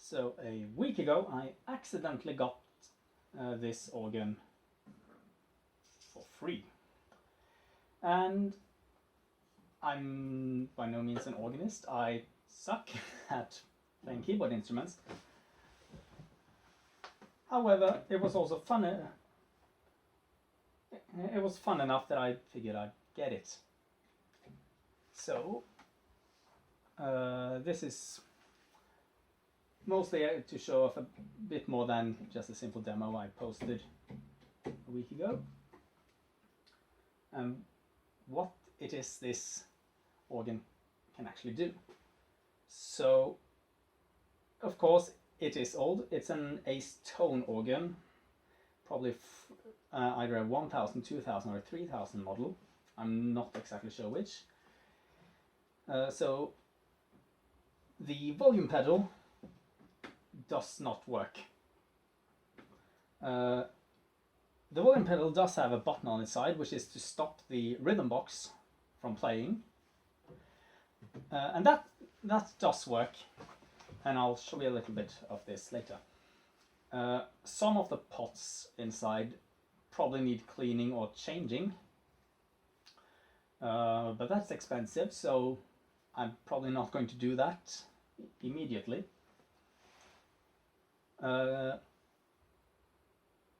So a week ago I accidentally got this organ for free, and I'm by no means an organist. I suck at playing keyboard instruments. However, it was also fun. It was fun enough that I figured I'd get it. So this is mostly to show off a bit more than just a simple demo I posted a week ago. And what it is this organ can actually do. So, of course, it is old. It's an Acetone organ, probably either a 1000, 2000 or 3000 model. I'm not exactly sure which. So the volume pedal does not work. The volume pedal does have a button on its side, which is to stop the rhythm box from playing, and that does work, and I'll show you a little bit of this later. Some of the pots inside probably need cleaning or changing, but that's expensive, so I'm probably not going to do that immediately.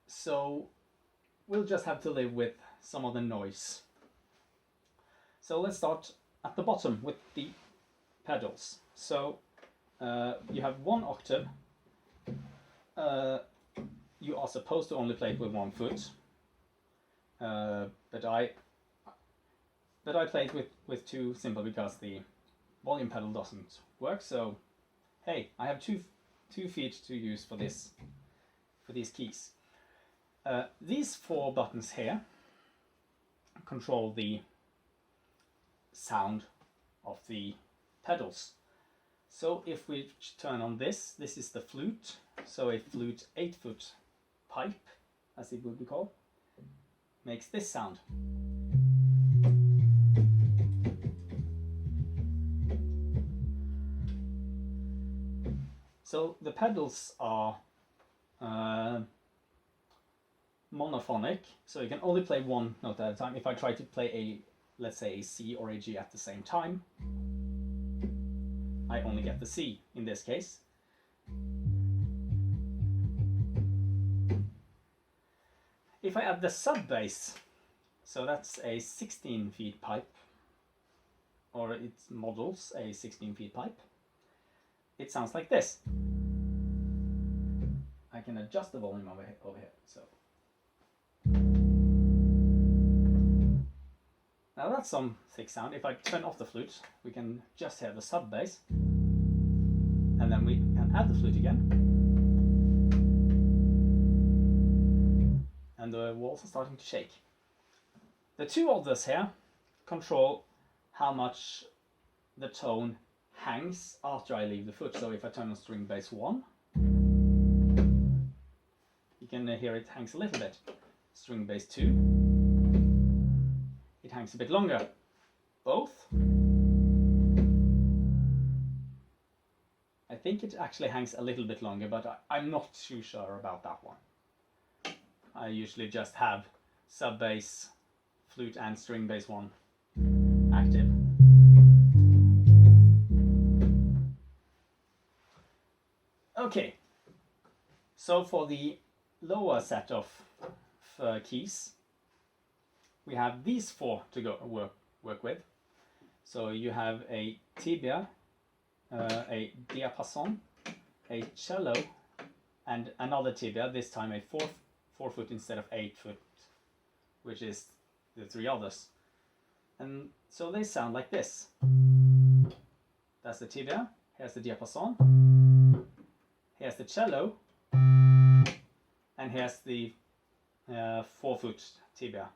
So we'll just have to live with some of the noise. So let's start at the bottom with the pedals. So you have one octave. You are supposed to only play it with one foot, but I play it with two simply because the volume pedal doesn't work. So hey, I have two feet to use for these keys. These four buttons here control the sound of the pedals. So if we turn on this is the flute. So a flute 8-foot pipe, as it would be called, makes this sound. So the pedals are monophonic, so you can only play one note at a time. If I try to play let's say a C or a G at the same time, I only get the C in this case. If I add the sub bass, so that's a 16 feet pipe, or it models a 16 feet pipe, it sounds like this. I can adjust the volume over here. So now that's some thick sound. If I turn off the flute, we can just hear the sub bass, and then we can add the flute again, and the walls are starting to shake. The two others here control how much the tone hangs after I leave the foot. So if I turn on string bass 1, you can hear it hangs a little bit. String bass 2, it hangs a bit longer. Both, I think it actually hangs a little bit longer, but I'm not too sure about that one. I usually just have sub bass, flute and string bass 1 active. Okay, so for the lower set of keys, we have these four to work with. So you have a tibia, a diapason, a cello, and another tibia. This time a 4 foot instead of 8 foot, which is the three others. And so they sound like this. That's the tibia. Here's the diapason. Here's the cello, and here's the 4 foot tibia.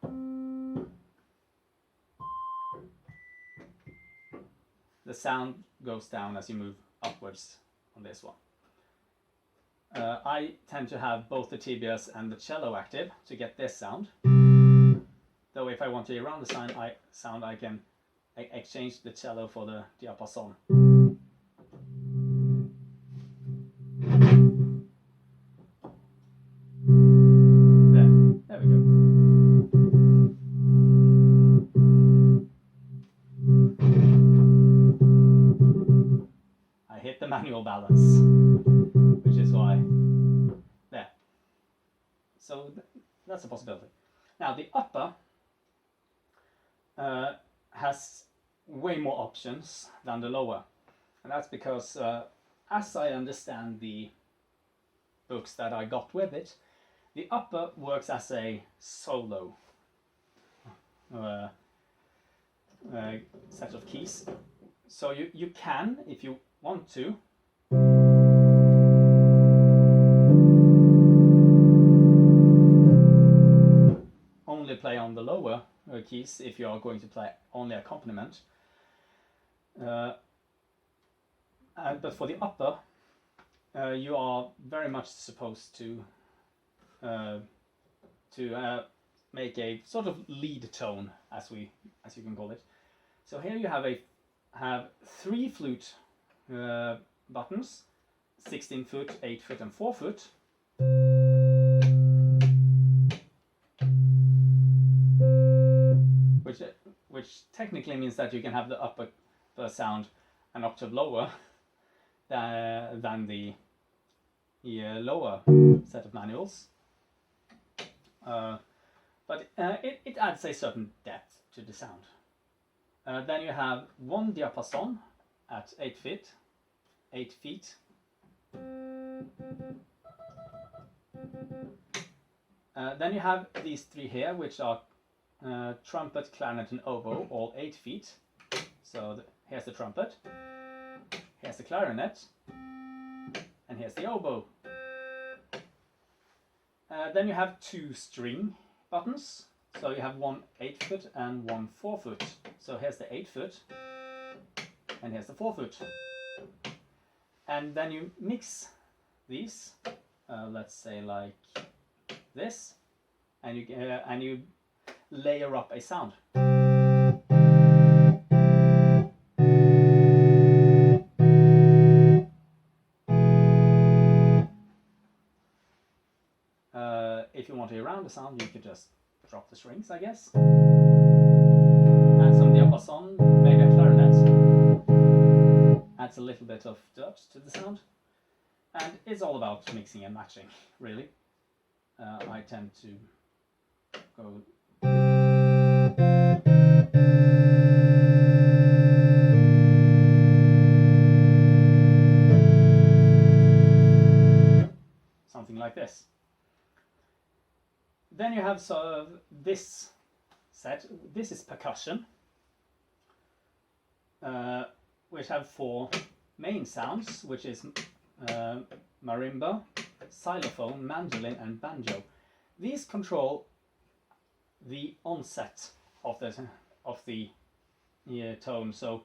The sound goes down as you move upwards on this one. I tend to have both the tibias and the cello active to get this sound. Though if I want to hear around the sound, I can exchange the cello for the diapason. manual balance, which is why there. So that's a possibility. Now the upper has way more options than the lower, and that's because as I understand the books that I got with it, the upper works as a solo set of keys. So you can, if you want to, only play on the lower keys if you are going to play only accompaniment. But for the upper, you are very much supposed to make a sort of lead tone, as you can call it. So here you have 3 flute buttons, 16 foot, 8 foot, and 4 foot. Which technically means that you can have the upper sound an octave lower than the lower set of manuals. But it adds a certain depth to the sound. Then you have 1 diapason at 8 feet. Then you have these 3 here, which are trumpet, clarinet, and oboe, all 8 feet. So here's the trumpet, here's the clarinet, and here's the oboe. Then you have 2 string buttons. So you have 1 8 foot and 1 4 foot. So here's the 8 foot, and here's the 4 foot. And then you mix these, let's say like this, and you layer up a sound. If you want to round the sound, you could just drop the strings, I guess. Add some diapason, maybe a clarinet. Adds a little bit of dirt to the sound. And it's all about mixing and matching, really. I tend to go... something like this. Then you have this set. This is percussion, which have 4 main sounds, which is marimba, xylophone, mandolin, and banjo. These control the onset of the tone. So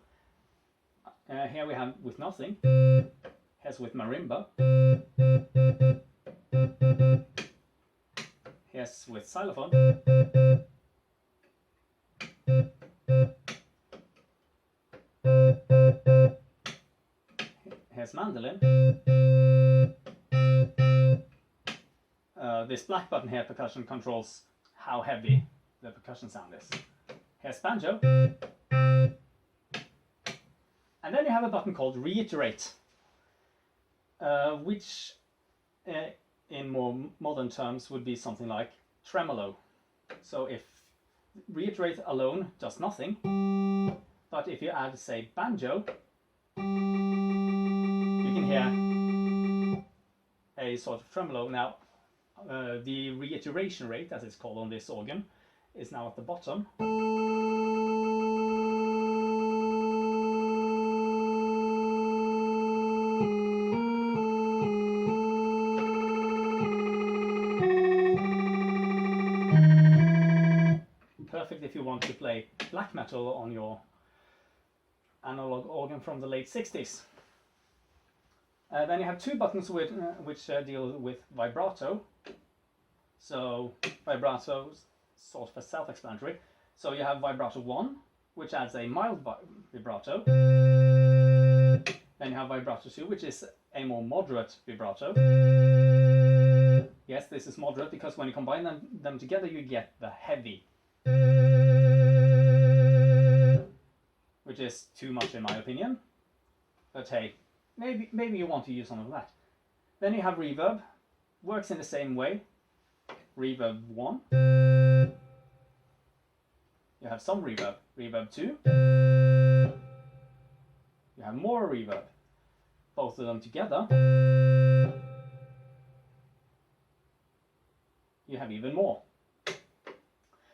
here we have with nothing. Here's with marimba. Here's with xylophone. Here's mandolin. This black button here, percussion, controls how heavy the percussion sound is. Here's banjo. And then you have a button called reiterate, which in more modern terms would be something like tremolo. So if reiterate alone does nothing, but if you add, say, banjo, you can hear a sort of tremolo. Now, the reiteration rate, as it's called on this organ, is now at the bottom. Perfect if you want to play black metal on your analog organ from the late 60s. Then you have 2 buttons which deal with vibrato. So vibrato is sort of self-explanatory. So you have vibrato 1, which adds a mild vibrato. Then you have vibrato 2, which is a more moderate vibrato. Yes, this is moderate because when you combine them together, you get the heavy, which is too much in my opinion. But hey, maybe you want to use some of that. Then you have reverb, works in the same way. Reverb 1. You have some reverb. Reverb 2. You have more reverb. Both of them together, you have even more.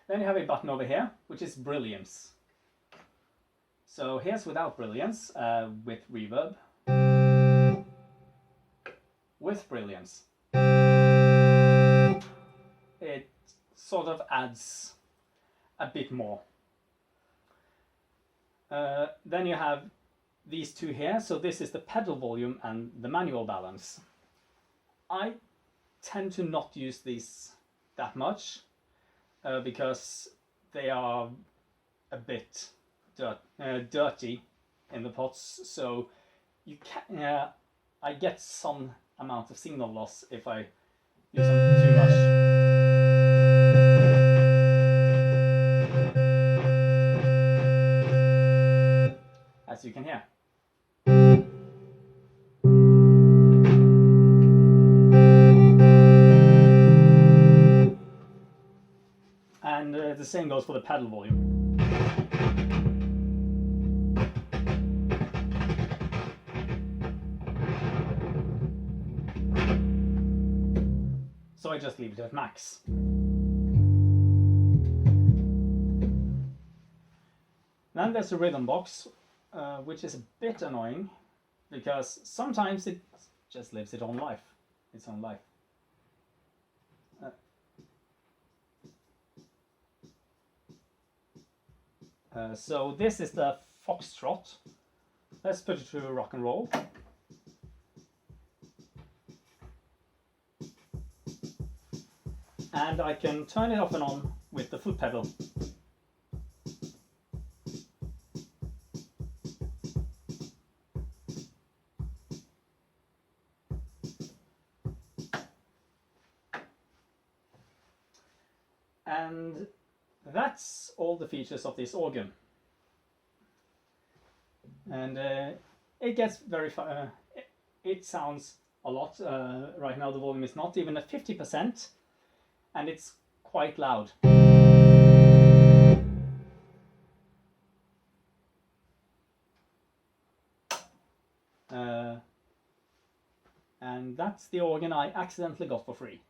Then you have a button over here, which is brilliance. So here's without brilliance, with reverb. With brilliance. It sort of adds a bit more. Then you have these two here. So this is the pedal volume and the manual balance. I tend to not use these that much because they are a bit dirty in the pots. So you can, I get some amount of signal loss if I use them too much. As you can hear. And the same goes for the pedal volume. So I just leave it at max. Then there's the rhythm box, which is a bit annoying because sometimes it just lives its own life. So this is the Foxtrot. Let's put it through rock and roll. And I can turn it off and on with the foot pedal. And that's all the features of this organ. And it gets very it sounds a lot. Right now the volume is not even at 50%, and it's quite loud. And that's the organ I accidentally got for free.